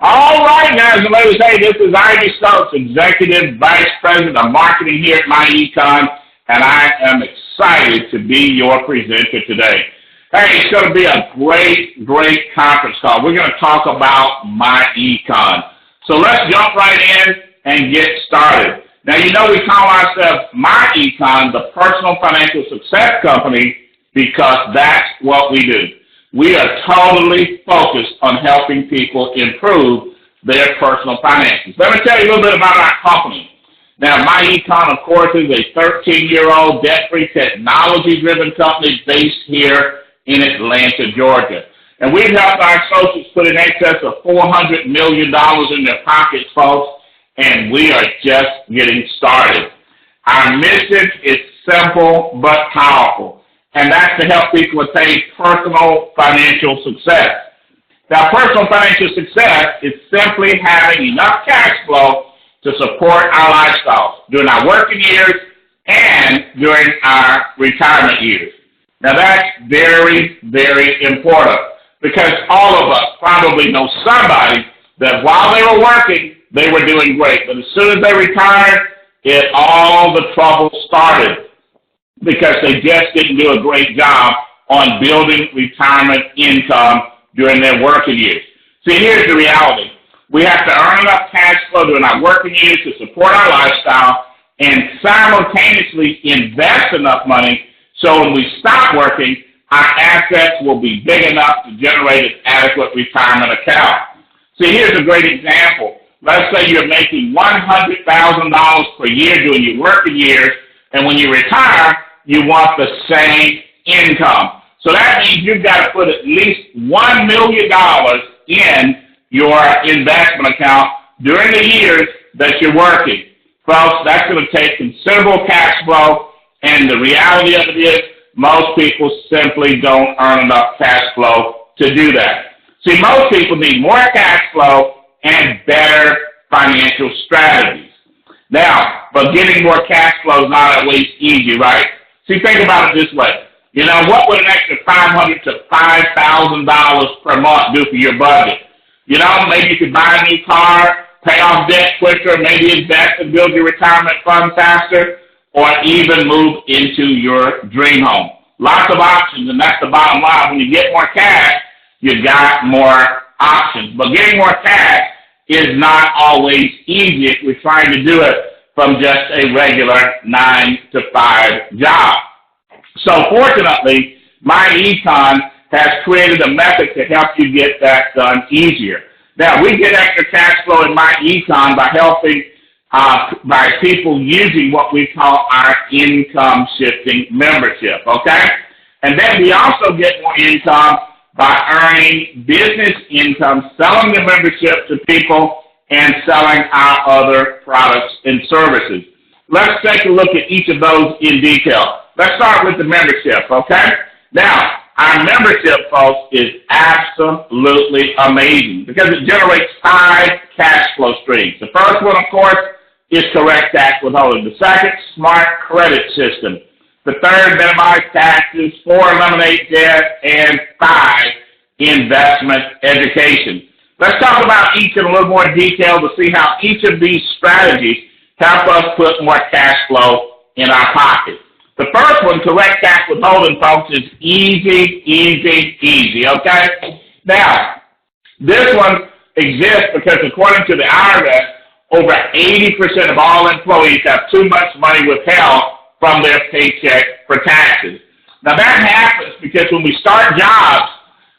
All right, guys and ladies, hey, this is Ivey Stokes, Executive Vice President of Marketing here at myEcon, and I am excited to be your presenter today. Hey, it's going to be a great conference call. We're going to talk about myEcon. So let's jump right in and get started. Now, you know we call ourselves myEcon, the Personal Financial Success Company, because that's what we do. We are totally focused on helping people improve their personal finances. Let me tell you a little bit about our company. Now, myEcon, of course, is a 13-year-old debt-free technology-driven company based here in Atlanta, Georgia. And we've helped our associates put in excess of $400 million in their pockets, folks, and we are just getting started. Our mission is simple but powerful, and that's to help people attain personal financial success. Now, personal financial success is simply having enough cash flow to support our lifestyles during our working years and during our retirement years. Now, that's very important because all of us probably know somebody that while they were working, they were doing great. But as soon as they retired, all the trouble started because they just didn't do a great job on building retirement income during their working years. See, here's the reality. We have to earn enough cash flow during our working years to support our lifestyle and simultaneously invest enough money so when we stop working, our assets will be big enough to generate an adequate retirement account. See, here's a great example. Let's say you're making $100,000 per year during your working years, and when you retire, you want the same income. So that means you've got to put at least $1 million in your investment account during the years that you're working. Folks, that's going to take considerable cash flow, and the reality of it is most people simply don't earn enough cash flow to do that. See, most people need more cash flow and better financial strategies. Now, but getting more cash flow is not always easy, right? See, think about it this way. You know, what would an extra $500 to $5,000 per month do for your budget? You know, maybe you could buy a new car, pay off debt quicker, maybe invest and build your retirement fund faster, or even move into your dream home. Lots of options, and that's the bottom line. When you get more cash, you've got more options. But getting more cash is not always easy if we're trying to do it from just a regular 9-to-5 job. So fortunately, myEcon has created a method to help you get that done easier. Now, we get extra cash flow in myEcon by helping by people using what we call our income shifting membership, okay? And then we also get more income by earning business income, selling the membership to people, and selling our other products and services. Let's take a look at each of those in detail. Let's start with the membership, okay? Now, our membership, folks, is absolutely amazing because it generates 5 cash flow streams. The first one, of course, is correct tax withholding. The second, smart credit system. The third, minimize taxes. 4, eliminate debt. And 5, investment education. Let's talk about each in a little more detail to see how each of these strategies help us put more cash flow in our pocket. The first one, correct tax withholding, folks, is easy, okay? Now, this one exists because according to the IRS, over 80% of all employees have too much money withheld from their paycheck for taxes. Now, that happens because when we start jobs,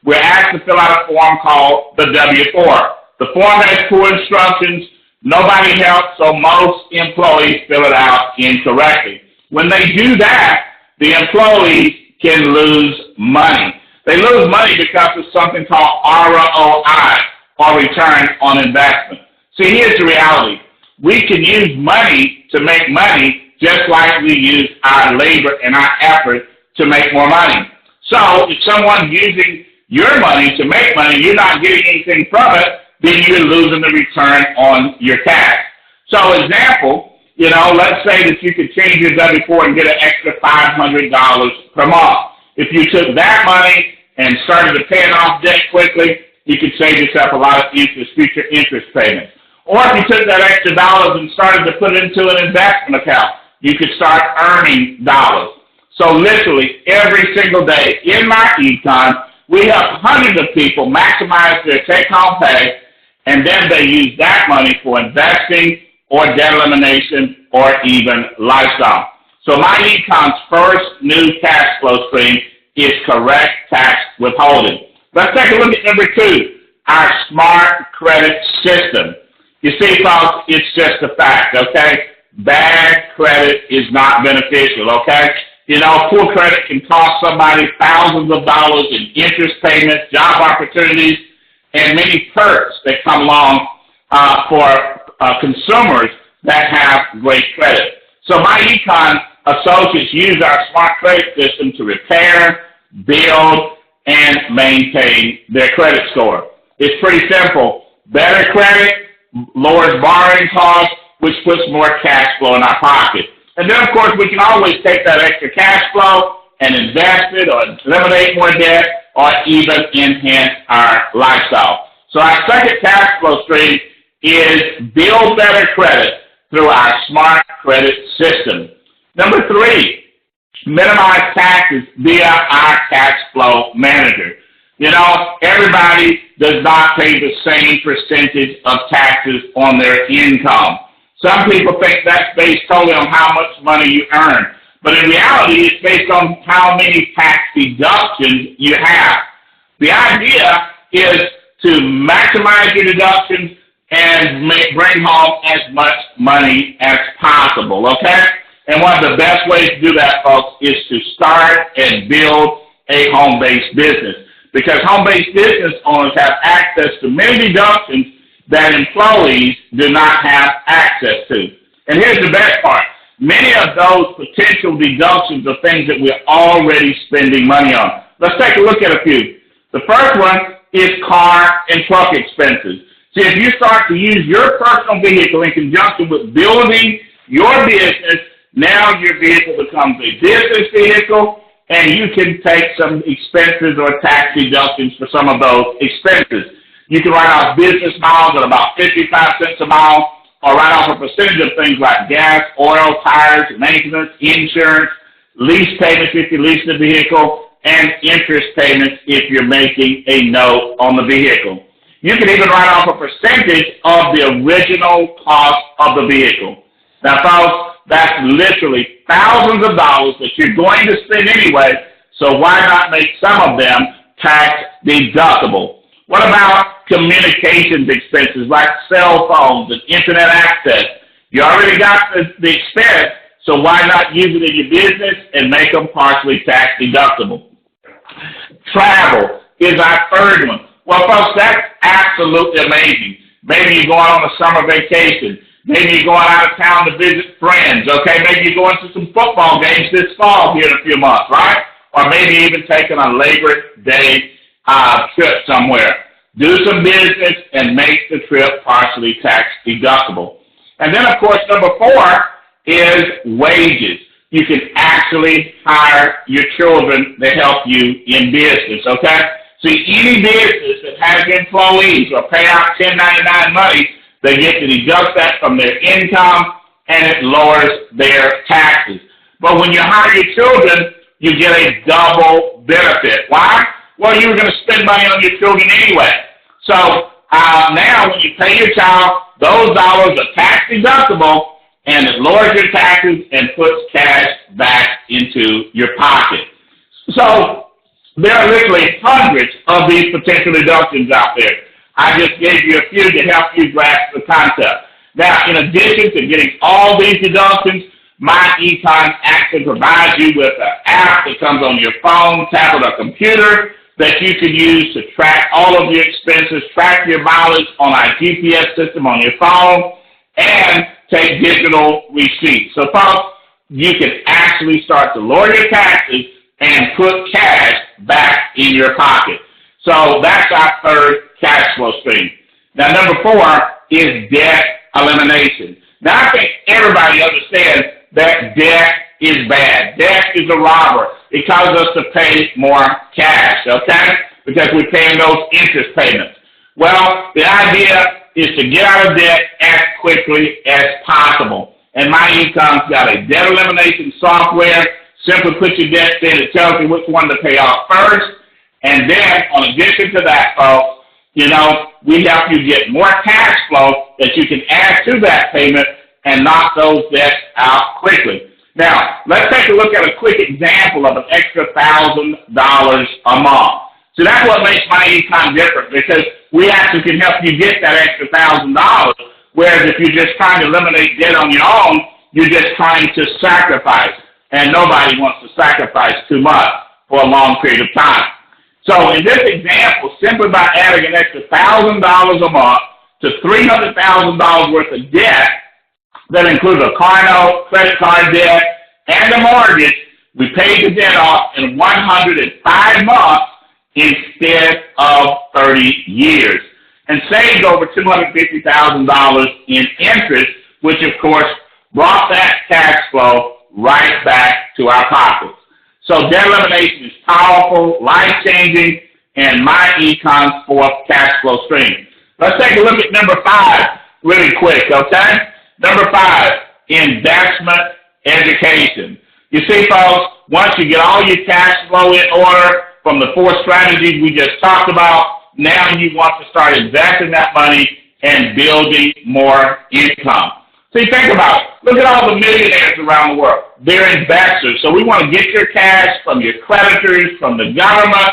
we're asked to fill out a form called the W-4. The form has poor instructions, nobody helps, so most employees fill it out incorrectly. When they do that, the employees can lose money. They lose money because of something called ROI, or return on investment. See, here's the reality. We can use money to make money just like we use our labor and our effort to make more money. So if someone's using your money to make money, you're not getting anything from it, then you're losing the return on your cash. So example, let's say that you could change your W-4 and get an extra $500 per month. If you took that money and started to pay it off debt quickly, you could save yourself a lot of interest, future interest payments. Or if you took that extra dollars and started to put it into an investment account, you could start earning dollars. So literally every single day in myEcon, we help hundreds of people maximize their take-home pay, and then they use that money for investing or debt elimination or even lifestyle. So myEcon's first new cash flow stream is correct tax withholding. Let's take a look at number 2, our smart credit system. You see, folks, it's just a fact, okay? Bad credit is not beneficial, okay? You know, poor credit can cost somebody thousands of dollars in interest payments, job opportunities, and many perks that come along for consumers that have great credit. So myEcon associates use our smart credit system to repair, build, and maintain their credit score. It's pretty simple. Better credit lowers borrowing costs, which puts more cash flow in our pocket. And then, of course, we can always take that extra cash flow and invest it or eliminate more debt or even enhance our lifestyle. So our second cash flow stream is build better credit through our smart credit system. Number 3, minimize taxes via our cash flow manager. You know, everybody does not pay the same percentage of taxes on their income. Some people think that's based totally on how much money you earn. But in reality, it's based on how many tax deductions you have. The idea is to maximize your deductions and bring home as much money as possible, okay? And one of the best ways to do that, folks, is to start and build a home-based business. Because home-based business owners have access to many deductions that employees do not have access to. And here's the best part. Many of those potential deductions are things that we're already spending money on. Let's take a look at a few. The first one is car and truck expenses. See, if you start to use your personal vehicle in conjunction with building your business, now your vehicle becomes a business vehicle, and you can take some expenses or tax deductions for some of those expenses. You can write off business miles at about 55 cents a mile, or write off a percentage of things like gas, oil, tires, maintenance, insurance, lease payments if you lease the vehicle, and interest payments if you're making a note on the vehicle. You can even write off a percentage of the original cost of the vehicle. Now, folks, that's literally thousands of dollars that you're going to spend anyway, so why not make some of them tax deductible? What about communications expenses like cell phones and internet access? You already got the expense, so why not use it in your business and make them partially tax deductible? Travel is our third one. Well, folks, that's absolutely amazing. Maybe you're going on a summer vacation. Maybe you're going out of town to visit friends, okay? Maybe you're going to some football games this fall here in a few months, right? Or maybe even taking a Labor Day trip somewhere. Do some business and make the trip partially tax deductible. And then, of course, number 4 is wages. You can actually hire your children to help you in business, okay? See, any business that has employees or pay out 1099 money, they get to deduct that from their income, and it lowers their taxes. But when you hire your children, you get a double benefit. Why? Well, you were going to spend money on your children anyway. So now when you pay your child, those dollars are tax deductible, and it lowers your taxes and puts cash back into your pocket. So there are literally hundreds of these potential deductions out there. I just gave you a few to help you grasp the concept. Now, in addition to getting all these deductions, myEcon actually provides you with an app that comes on your phone, tablet, or computer that you can use to track all of your expenses, track your mileage on our GPS system on your phone, and take digital receipts. So, folks, you can actually start to lower your taxes and put cash back in your pocket. So that's our third cash flow stream. Now, number 4 is debt elimination. Now, I think everybody understands that debt is bad. Debt is a robber. It causes us to pay more cash, okay? because we're paying those interest payments. Well, the idea is to get out of debt as quickly as possible. And myEcon's got a debt elimination software. Simply put your debts in. It tells you which one to pay off first. And then, in addition to that, folks, we help you get more cash flow that you can add to that payment and knock those debts out quickly. Now, let's take a look at a quick example of an extra $1,000 a month. So that's what makes myEcon different, because we actually can help you get that extra $1,000, whereas if you're just trying to eliminate debt on your own, you're just trying to sacrifice, and nobody wants to sacrifice too much for a long period of time. So in this example, simply by adding an extra $1,000 a month to $300,000 worth of debt, that includes a car note, credit card debt, and a mortgage, we paid the debt off in 105 months instead of 30 years, and saved over $250,000 in interest, which of course brought that cash flow right back to our pockets. So debt elimination is powerful, life-changing, and myEcon's fourth cash flow stream. Let's take a look at number 5 really quick, okay? Number 5, investment education. You see, folks, once you get all your cash flow in order from the 4 strategies we just talked about, now you want to start investing that money and building more income. See, think about it. Look at all the millionaires around the world. They're investors. So we want to get your cash from your creditors, from the government,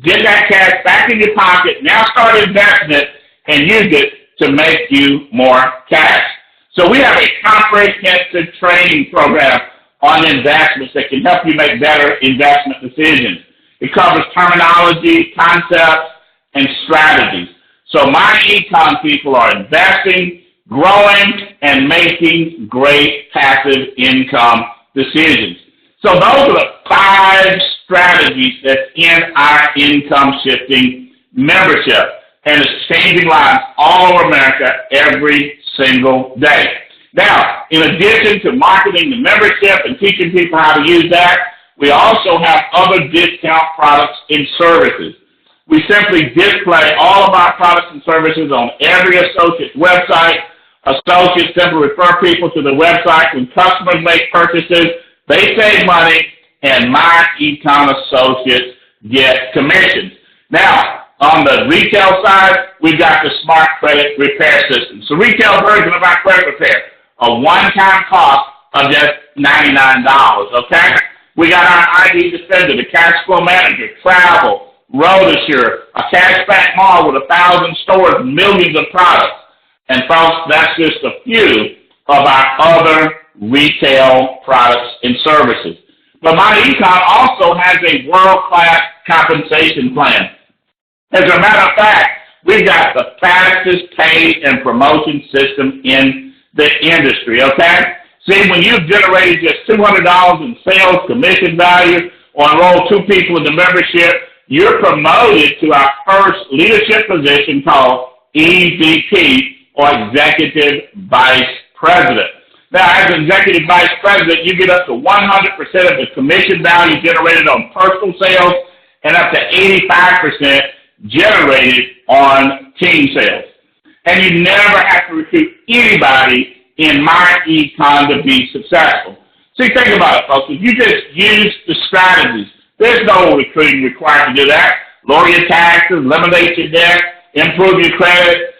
get that cash back in your pocket, now start investing it and use it to make you more cash. So we have a comprehensive training program on investments that can help you make better investment decisions. It covers terminology, concepts, and strategies. So myEcon people are investing, growing, and making great passive income decisions. So those are the 5 strategies that's in our income shifting membership, and it's changing lives all over America every single day. Now, in addition to marketing the membership and teaching people how to use that, we also have other discount products and services. We simply display all of our products and services on every associate's website. Associates simply refer people to the website. When customers make purchases, they save money, and myEcon associates get commissions. Now, on the retail side, we've got the Smart Credit Repair System. So retail version of our credit repair, a one-time cost of just $99, okay? We got our Ivey Defender, the Cash Flow Manager, Travel, Road Assure, a cashback mall with 1,000 stores, millions of products. And folks, that's just a few of our other retail products and services. But myEcon also has a world-class compensation plan. As a matter of fact, we've got the fastest pay and promotion system in the industry, okay? See, when you've generated just $200 in sales commission value or enroll 2 people in the membership, you're promoted to our first leadership position called EVP, or Executive Vice President. Now, as Executive Vice President, you get up to 100% of the commission value generated on personal sales and up to 85% generated on team sales. And you never have to recruit anybody in myEcon to be successful. See, think about it, folks. If you just use the strategies, there's no recruiting required to do that. Lower your taxes, eliminate your debt, improve your credit,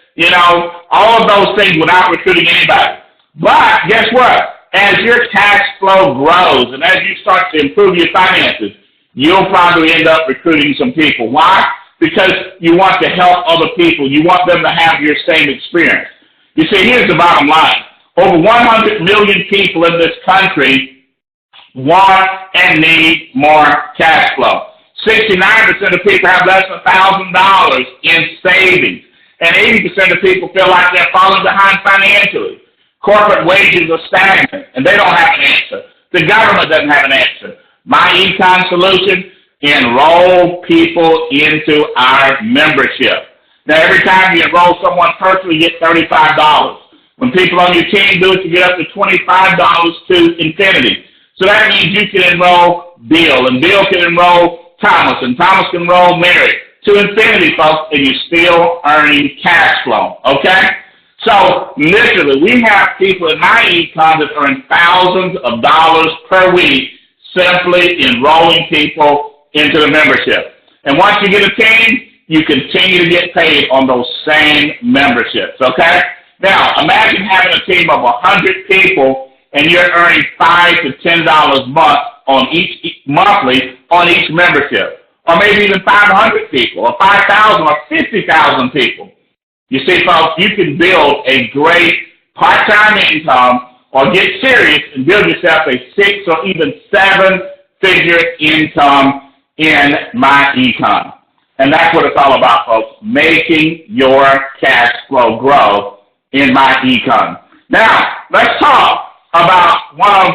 all of those things without recruiting anybody. But guess what? As your cash flow grows and as you start to improve your finances, you'll probably end up recruiting some people. Why? Because you want to help other people. You want them to have your same experience. You see, here's the bottom line. Over 100 million people in this country want and need more cash flow. 69% of people have less than $1,000 in savings. And 80% of people feel like they're falling behind financially. Corporate wages are stagnant, and they don't have an answer. The government doesn't have an answer. myEcon solution, enroll people into our membership. Now, every time you enroll someone personally, you get $35. When people on your team do it, you get up to $25 to infinity. So that means you can enroll Bill, and Bill can enroll Thomas, and Thomas can enroll Mary, to infinity, folks, and you're still earning cash flow, okay? So, literally, we have people in myEcon that earn thousands of dollars per week simply enrolling people into the membership. And once you get a team, you continue to get paid on those same memberships, okay? Now, imagine having a team of 100 people and you're earning $5 to $10 monthly on each membership, or maybe even 500 people, or 5,000 or 50,000 people. You see, folks, you can build a great part-time income or get serious and build yourself a 6 or even 7-figure income in myEcon. And that's what it's all about, folks, making your cash flow grow in myEcon. Now, let's talk about one of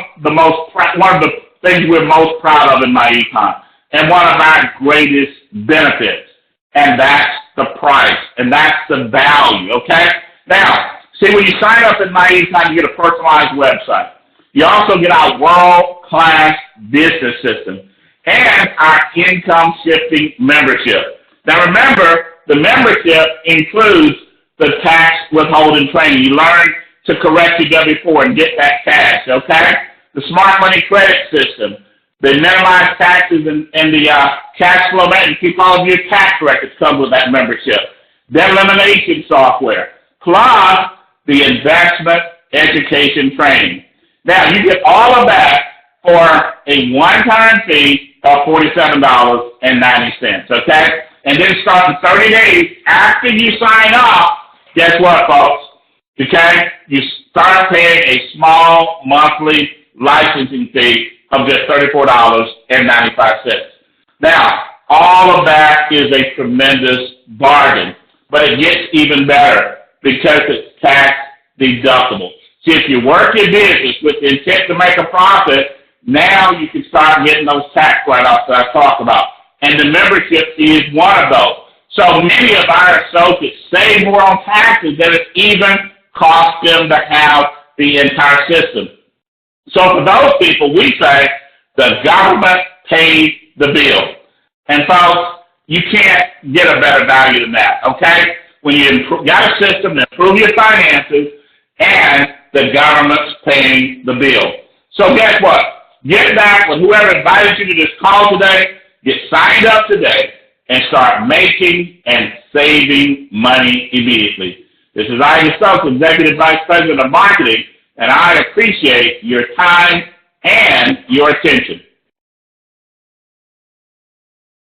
the things we're most proud of in myEcon, and one of our greatest benefits, and that's the price, and that's the value, okay? Now, see, when you sign up in myEcon, you get a personalized website. You also get our world-class business system and our income-shifting membership. Now, remember, the membership includes the tax withholding training. You learn to correct your W-4 and get that cash, okay? The smart money credit system, the minimized taxes and the cash flow management, keep all of your tax records comes with that membership. Debt elimination software, plus the investment education training. Now, you get all of that for a one-time fee of $47.90, okay? And then starting 30 days after you sign up, guess what, folks? Okay? You start paying a small monthly licensing fee of just $34.95. Now, all of that is a tremendous bargain, but it gets even better because it's tax deductible. See, if you work your business with the intent to make a profit, now you can start getting those tax write-offs that I talked about. And the membership is one of those. So many of our associates save more on taxes than it even costs them to have the entire system. So for those people, we say the government pays the bill. And folks, you can't get a better value than that, okay? When you got a system to improve your finances and the government's paying the bill. So guess what? Get back with whoever invited you to this call today, get signed up today, and start making and saving money immediately. This is Ivey Stokes, Executive Vice President of Marketing, and I appreciate your time and your attention.